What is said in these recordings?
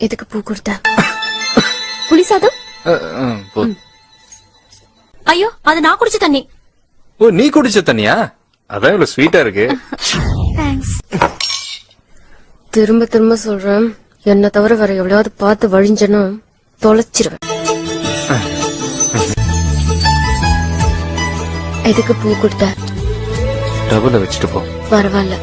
எதுக்கு பூ கொடுத்த? புளி சாதம்? ஐயோ, அது நான் குடிச்ச தண்ணி. ஓ, நீ குடிச்ச தண்ணியா? அதான் இவ்வளவு ஸ்வீட்டா இருக்கு. தேங்க்ஸ். திரும்ப திரும்ப சொல்றேன், என்ன தவிர வேற எவ்வளவு பார்த்து வழிஞ்சனா தொலைச்சிருவேன். எதுக்கு பூ கொடுத்த? டபுள வச்சுட்டு போ. பரவாயில்ல.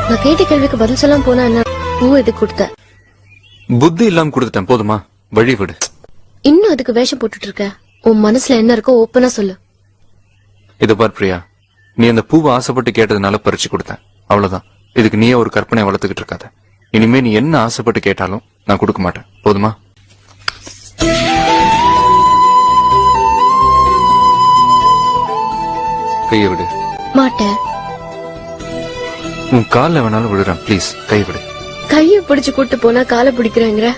நான் கேட்ட கேள்விக்கு பதில் சொல்லாம போனா என்ன? பூ எதுக்கு கொடுத்த? புத்தி இல்லாம கொடுத்துட்டேன், போதுமா? வழி விடு. இன்னும் அதுக்கு வேஷம் போட்டுட்டு இருக்க? உன் மனசுல என்ன இருக்கோ ஓப்பனா சொல்லு. இத பார் பிரியா, நீ அந்த பூவை ஆசைப்பட்டு கேட்டதுனால பறிச்சு கொடுத்தேன், அவ்வளவுதான். இதுக்கு நீயே ஒரு கற்பனை வளர்த்துக்கிட்டு இருக்காத. இனிமே நீ என்ன ஆசைப்பட்டு கேட்டாலும் நான் கொடுக்க மாட்டேன், போதுமா? கைய விடு. மாட்டேன். உன் கால வேணாலும் விடுறேன், பிளீஸ் கை விடு. கைய பிடிச்சு கூட்டு போனா காலை பிடிக்கிறேங்கிற,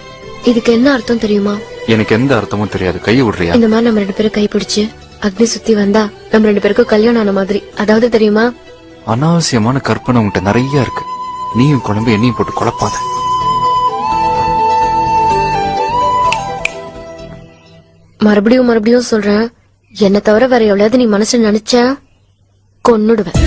இதுக்கு என்ன அர்த்தம் தெரியுமா? எனக்கு எந்த அர்த்தமும் தெரியாது, கைய விடுறியா? இந்த மாதிரி நம்ம 2 பேரும் கை பிடிச்சு அக்னி சுத்தி வந்தா நம்ம 2 பேருக்கும் கல்யாணம் ஆன மாதிரி, அதாவது தெரியுமா? அனாவசியமான கற்பனை உன்கிட்ட நிறைய இருக்கு. நீயும் குழம்பு என்னையும் போட்டு குழப்பாத. மறுபடியும் சொல்றேன், என்ன தவிர வேற எவ்வளவு நீ மனசுல நினைச்ச கொன்னுடுவேன்.